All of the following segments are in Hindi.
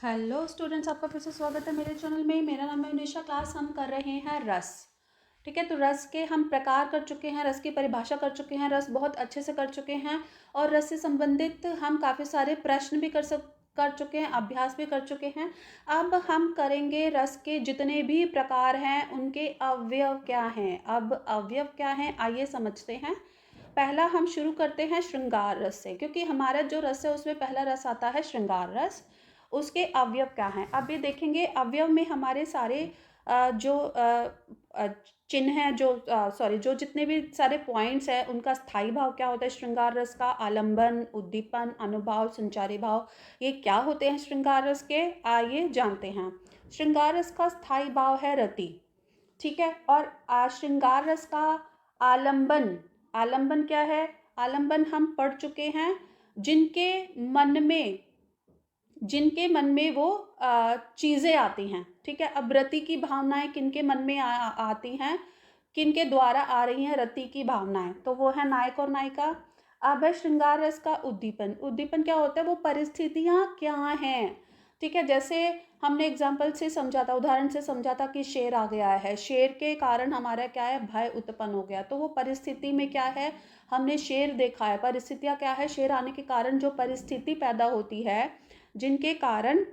हेलो स्टूडेंट्स, आपका फिर से स्वागत है मेरे चैनल में। मेरा नाम है निशा। क्लास हम कर रहे हैं रस। ठीक है, तो रस के हम प्रकार कर चुके हैं, रस की परिभाषा कर चुके हैं, रस बहुत अच्छे से कर चुके हैं और रस से संबंधित हम काफ़ी सारे प्रश्न भी कर चुके हैं, अभ्यास भी कर चुके हैं। अब हम करेंगे रस के जितने भी प्रकार हैं उनके अवयव क्या हैं। अब अवयव क्या हैं आइए समझते हैं। पहला हम शुरू करते हैं श्रृंगार रस से, क्योंकि हमारा जो रस है उसमें पहला रस आता है श्रृंगार रस। उसके अवयव क्या हैं अब ये देखेंगे। अवयव में हमारे सारे जो चिन्ह हैं, जो सॉरी जो जितने भी सारे पॉइंट्स हैं उनका स्थायी भाव क्या होता है श्रृंगार रस का। आलंबन, उद्दीपन, अनुभाव, संचारी भाव, ये क्या होते हैं श्रृंगार रस के, आइए जानते हैं। श्रृंगार रस का स्थायी भाव है रति। ठीक है, और श्रृंगार रस का आलंबन, आलंबन क्या है? आलंबन हम पढ़ चुके हैं। जिनके मन में जिनके मन में वो चीज़ें आती हैं। ठीक है, अब रति की भावनाएं किनके मन में आती हैं, किनके द्वारा आ रही हैं रति की भावनाएं, तो वो है नायक और नायिका। अब है श्रृंगार रस का उद्दीपन। उद्दीपन क्या होता है? वो परिस्थितियां क्या हैं। ठीक है, जैसे हमने एग्जाम्पल से समझा था, उदाहरण से समझा था कि शेर आ गया है, शेर के कारण हमारा क्या है, भय उत्पन्न हो गया। तो वो परिस्थिति में क्या है, हमने शेर देखा है। परिस्थितियां क्या है, शेर आने के कारण जो परिस्थिति पैदा होती है, जिनके कारण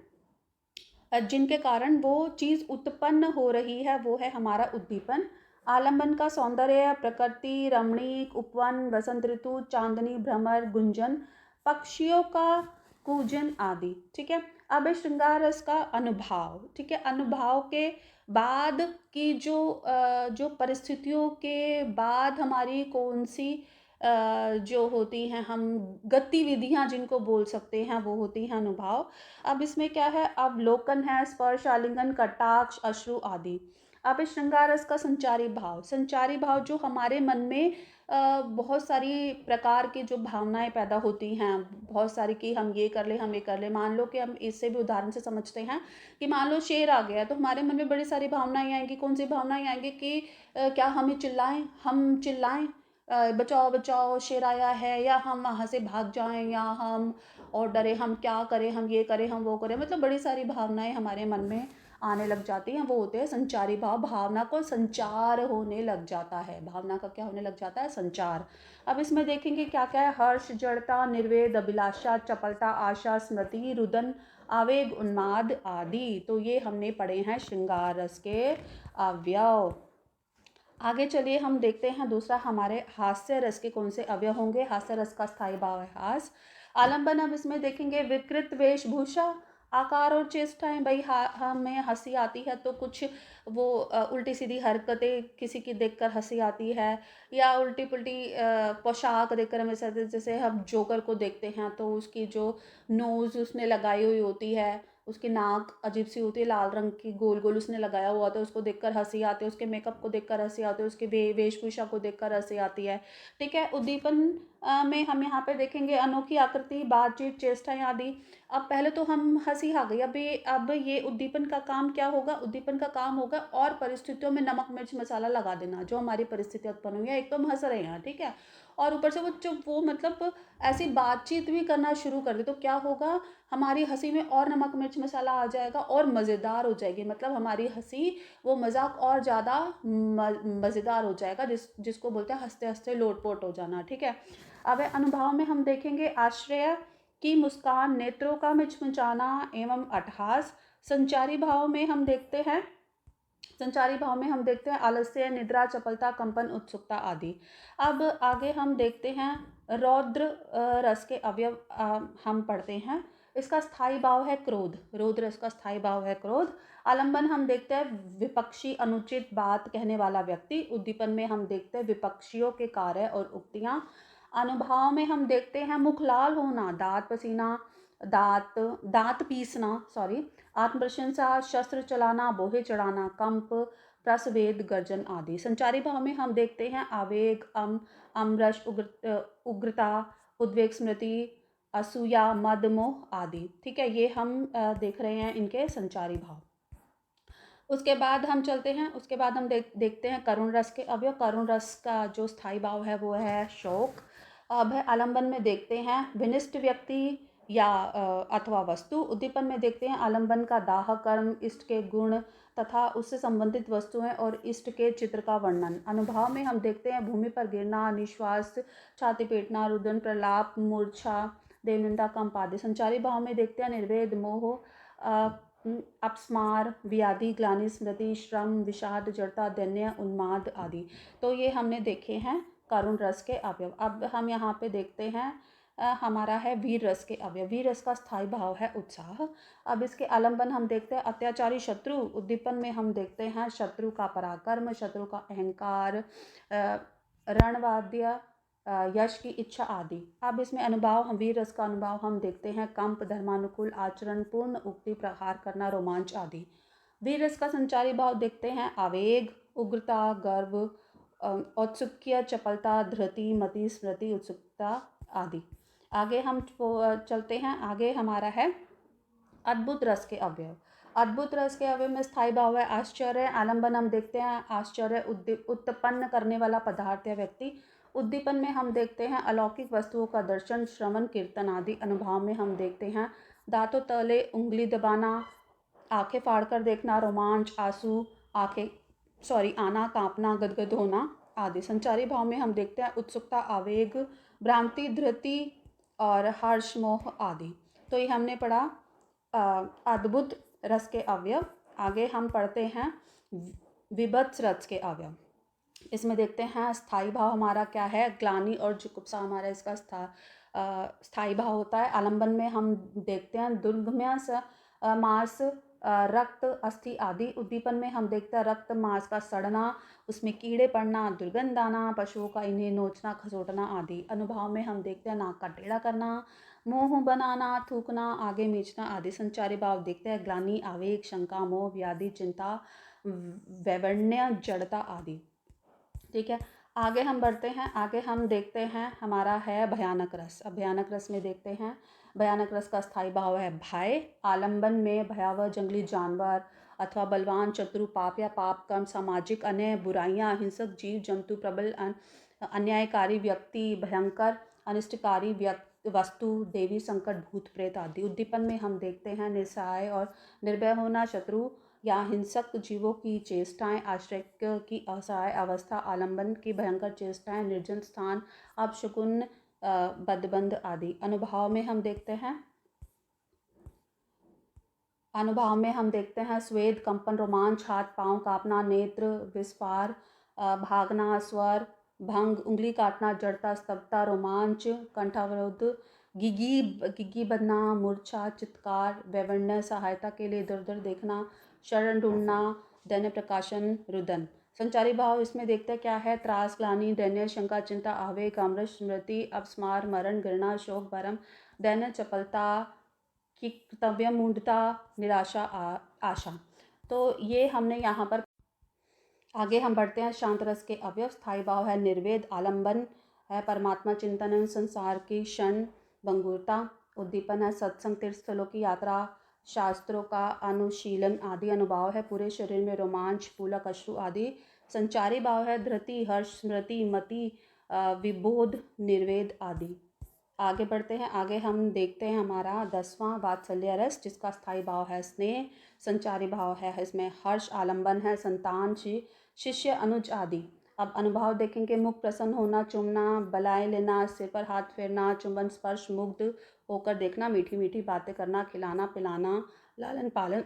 जिनके कारण वो चीज़ उत्पन्न हो रही है, वो है हमारा उद्दीपन। आलंबन का सौंदर्य, प्रकृति, रमणीक, उपवन, वसंत ऋतु, चांदनी, भ्रमर, गुंजन, पक्षियों का कूजन आदि। ठीक है, अब है श्रृंगार रस का अनुभाव। ठीक है, अनुभाव के बाद की जो परिस्थितियों के बाद हमारी कौन सी जो होती हैं, हम गतिविधियां जिनको बोल सकते हैं, वो होती हैं अनुभाव। अब इसमें क्या है, अवलोकन है, स्पर्श, आलिंगन, कटाक्ष, अश्रु आदि। अब इस श्रृंगार रस का संचारी भाव। संचारी भाव जो हमारे मन में बहुत सारी प्रकार की जो भावनाएं पैदा होती हैं, बहुत सारी, कि हम ये कर ले, हम ये कर ले। मान लो कि हम इससे भी उदाहरण से समझते हैं कि मान लो शेर आ गया, तो हमारे मन में बड़ी सारी भावनाएं आएंगी। कौन सी भावनाएं आएंगी कि क्या हमें चिल्लाएं, हम चिल्लाएं, बचाओ बचाओ शेर आया है, या हम वहाँ से भाग जाएं, या हम और डरे, हम क्या करें, हम ये करें, हम वो करें। मतलब बड़ी सारी भावनाएं हमारे मन में आने लग जाती हैं, वो होते हैं संचारी भाव। भावना को संचार होने लग जाता है, भावना का क्या होने लग जाता है, संचार। अब इसमें देखेंगे क्या क्या है। हर्ष, जड़ता, निर्वेद, अभिलाषा, चपलता, आशा, स्मृति, रुदन, आवेग, उन्माद आदि। तो ये हमने पढ़े हैं श्रृंगार रस के अवयव। आगे चलिए हम देखते हैं दूसरा, हमारे हास्य रस के कौन से अवयव होंगे। हास्य रस का स्थायी भाव है हास। आलंबन, अब इसमें देखेंगे विकृत वेशभूषा, आकार और चेष्टाएं। भाई हमें हंसी आती है तो कुछ वो उल्टी सीधी हरकतें, किसी की देखकर हंसी आती है, या उल्टी पुल्टी पोशाक देखकर हमें जैसे हम जोकर को देखते हैं तो उसकी जो नोज उसने लगाई हुई होती है, उसकी नाक अजीब सी होती है, लाल रंग की गोल गोल उसने लगाया हुआ होता है, उसको देखकर हंसी आती है। उसके मेकअप को देखकर हंसी आती है, उसके वेशभूषा को देखकर हंसी आती है। ठीक है, उद्दीपन में हम यहाँ पे देखेंगे अनोखी आकृति, बातचीत, चेष्टाएं आदि। अब पहले तो हम हंसी आ गई, अब ये उद्दीपन का काम क्या होगा, उद्दीपन का काम होगा और परिस्थितियों में नमक मिर्च मसाला लगा देना। जो हमारी परिस्थिति उत्पन्न हुई है, एक तो हम हंस रहे हैं, ठीक है, और ऊपर से वो मतलब ऐसी बातचीत भी करना शुरू कर दे, तो क्या होगा, हमारी हंसी में और नमक मिर्च मसाला आ जाएगा और मज़ेदार हो जाएगी। मतलब हमारी हंसी, वो मजाक और ज़्यादा मज़ेदार हो जाएगा, जिसको बोलते हैं हंसते हंसते लोटपोट हो जाना। ठीक है, अब अनुभाव में हम देखेंगे आश्चर्य की मुस्कान, नेत्रों का मिचमिचाना एवं अट्टहास। संचारी भाव में हम देखते हैं आलस्य, निद्रा, चपलता, कंपन, उत्सुकता आदि। अब आगे हम देखते हैं रौद्र रस के अवयव। हम पढ़ते हैं, इसका स्थायी भाव है क्रोध। रौद्र रस का स्थायी भाव है क्रोध। आलंबन हम देखते हैं विपक्षी, अनुचित बात कहने वाला व्यक्ति। उद्दीपन में हम देखते हैं विपक्षियों के कार्य और उक्तियां। अनुभाव में हम देखते हैं मुख लाल होना, दांत पसीना, दांत दांत पीसना, सॉरी, आत्मप्रशंसा, शस्त्र चलाना, बोहे चढ़ाना, कंप, प्रसवेद, गर्जन आदि। संचारी भाव में हम देखते हैं आवेग, अमरस, उग्रता, उद्वेग, स्मृति, असूया, मद, मोह आदि। ठीक है, ये हम देख रहे हैं इनके संचारी भाव। उसके बाद हम चलते हैं, उसके बाद हम देखते हैं करुण रस के अवयव। करुण रस का जो स्थायी भाव है वो है शोक। अब है आलंबन में देखते हैं विनिष्ट व्यक्ति, या अथवा वस्तु। उद्दीपन में देखते हैं आलंबन का दाह कर्म, इष्ट के गुण तथा उससे संबंधित वस्तुएं और इष्ट के चित्र का वर्णन। अनुभाव में हम देखते हैं भूमि पर गिरना, निश्वास, छाती पीटना, रुदन, प्रलाप, मूर्छा, देवनिंदा, कंप आदि। संचारी भाव में देखते हैं निर्वेद, मोह, अपस्मार, व्याधि, ग्लानि, स्मृति, श्रम, विषाद, जड़ता, दैन्य, उन्माद आदि। तो ये हमने देखे हैं करुण रस के अवयव। अब हम यहाँ पे देखते हैं हमारा है वीर रस के अवयव। वीर रस का स्थायी भाव है उत्साह। अब इसके आलंबन हम देखते हैं अत्याचारी शत्रु। उद्दीपन में हम देखते हैं शत्रु का पराक्रम, शत्रु का अहंकार, रणवाद्य, यश की इच्छा आदि। अब इसमें अनुभाव, हम वीर रस का अनुभाव हम देखते हैं कंप, धर्मानुकूल आचरण, पूर्ण उक्ति, प्रहार करना, रोमांच आदि। वीर रस का संचारी भाव देखते हैं आवेग, उग्रता, गर्व, औत्सुक्य, चपलता, धृति, मति, स्मृति, उत्सुकता आदि। आगे हम चलते हैं। आगे हमारा है अद्भुत रस के अवयव। अद्भुत रस के अवयव में स्थायी भाव है आश्चर्य। आलंबन हम देखते हैं आश्चर्य उत्पन्न करने वाला पदार्थ या व्यक्ति। उद्दीपन में हम देखते हैं अलौकिक वस्तुओं का दर्शन, श्रवण, कीर्तन आदि। अनुभाव में हम देखते हैं दांतों तले उंगली दबाना, आंखें फाड़कर देखना, रोमांच, आंसू, आना, कांपना, गदगद होना आदि। संचारी भाव में हम देखते हैं उत्सुकता, आवेग, भ्रांति, धृति और हर्ष, मोह आदि। तो ये हमने पढ़ा अद्भुत रस के अवयव। आगे हम पढ़ते हैं विभत्स रस के अवयव। इसमें देखते हैं स्थायी भाव हमारा क्या है, ग्लानि और जुगुप्सा हमारा इसका स्थायी भाव होता है। आलंबन में हम देखते हैं दुर्गम्य मांस, रक्त, अस्थि आदि। उद्दीपन में हम देखते हैं रक्त, मांस का सड़ना, उसमें कीड़े पड़ना, दुर्गंध आना, पशुओं का इन्हें नोचना, खसोटना आदि। अनुभाव में हम देखते हैं नाक का टेढ़ा करना, मुंह बनाना, थूकना, आगे मीचना आदि। संचारी भाव देखते हैं ग्लानि, आवेग, शंका, मोह, व्याधि, चिंता, वैवण्य, जड़ता आदि। ठीक है, आगे हम बढ़ते हैं। आगे हम देखते हैं हमारा है भयानक रस। अब भयानक रस में देखते हैं भयानक रस का स्थायी भाव है भय। आलंबन में भयावह जंगली जानवर अथवा बलवान शत्रु, पाप या पाप कर्म, सामाजिक अन्य बुराइयां, हिंसक जीव जंतु, प्रबल अन्यायकारी व्यक्ति, भयंकर अनिष्टकारी वस्तु, देवी संकट, भूत प्रेत आदि। उद्दीपन में हम देखते हैं निस्सहाय और निर्भय होना, शत्रु या हिंसक जीवों की चेष्टाएं, आश्रय की असहाय अवस्था, आलंबन की भयंकर चेष्टाएं, निर्जन स्थान, अपशकुन, बदबंद आदि। अनुभाव में हम देखते हैं स्वेद, कंपन, रोमांच, हाथ पांव कांपना, नेत्र विस्फार, भागना, स्वर भंग, उंगली काटना, जड़ता, स्तब्धता, रोमांच, कंठावरोध, गिगी बदना, मूर्छा, चित्कार, वैवण्य, सहायता के लिए इधर उधर देखना, शरण ढूंढना, दैन्य प्रकाशन, रुदन। संचारी भाव इसमें देखते हैं क्या है, त्रास, ग्लानि, दैन्य, शंका, चिंता, आवेग, अमृत, स्मृति, अपस्मार, मरण, घृणा, शोक, भरम, दैन्य, चपलता, कर्तव्य, मूढ़ता, निराशा, आशा। तो ये हमने यहाँ पर। आगे हम बढ़ते हैं शांत रस के अवयव। स्थायी भाव है निर्वेद। आलंबन है परमात्मा चिंतन, संसार की क्षण भंगुरता। उद्दीपन है सत्संग, तीर्थ स्थलों की यात्रा, शास्त्रों का अनुशीलन आदि। अनुभाव है पूरे शरीर में रोमांच, पुलक, अश्रु आदि। संचारी भाव है धृति, हर्ष, स्मृति, मति, विबोध, निर्वेद आदि। आगे बढ़ते हैं। आगे हम देखते हैं हमारा 10वां वात्सल्य रस, जिसका स्थायी भाव है स्नेह। संचारी भाव है इसमें हर्ष। आलंबन है संतान, शिष्य, अनुज आदि। अब अनुभाव देखेंगे मुख प्रसन्न होना, चूमना, बलाए लेना, सिर पर हाथ फेरना, चुंबन, स्पर्श, मुग्ध होकर देखना, मीठी मीठी बातें करना, खिलाना पिलाना, लालन पालन,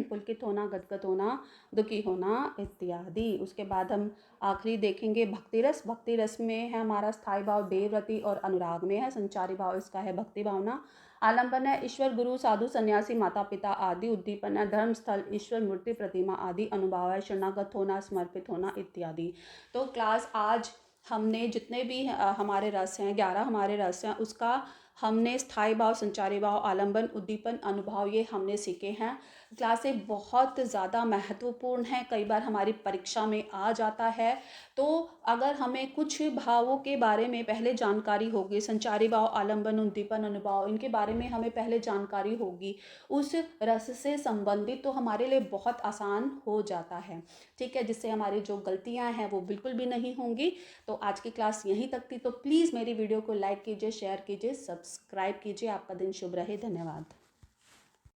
पुलकित होना, गदगद होना, दुखी होना इत्यादि। उसके बाद हम आखिरी देखेंगे भक्ति रस। भक्ति रस में है हमारा स्थायी भाव देवव्रति और अनुराग में है। संचारी भाव इसका है भक्ति भावना। आलंबन है ईश्वर, गुरु, साधु, सन्यासी, माता पिता आदि। उद्दीपन है धर्म स्थल, ईश्वर, मूर्ति, प्रतिमा आदि। अनुभाव है शरणागत होना, समर्पित होना इत्यादि। तो क्लास आज हमने जितने भी हमारे रस हैं, 11 हमारे रस हैं, उसका हमने स्थायी भाव, संचारी भाव, आलंबन, उद्दीपन, अनुभाव ये हमने सीखे हैं। क्लासें बहुत ज़्यादा महत्वपूर्ण हैं, कई बार हमारी परीक्षा में आ जाता है। तो अगर हमें कुछ भावों के बारे में पहले जानकारी होगी, संचारी भाव, आलंबन, उद्दीपन, अनुभाव, इनके बारे में हमें पहले जानकारी होगी उस रस से संबंधित, तो हमारे लिए बहुत आसान हो जाता है। ठीक है, जिससे हमारी जो गलतियां हैं वो बिल्कुल भी नहीं होंगी। तो आज की क्लास यहीं तक थी। तो प्लीज़ मेरी वीडियो को लाइक कीजिए, शेयर कीजिए, सब्सक्राइब सब्सक्राइब कीजिए। आपका दिन शुभ रहे। धन्यवाद।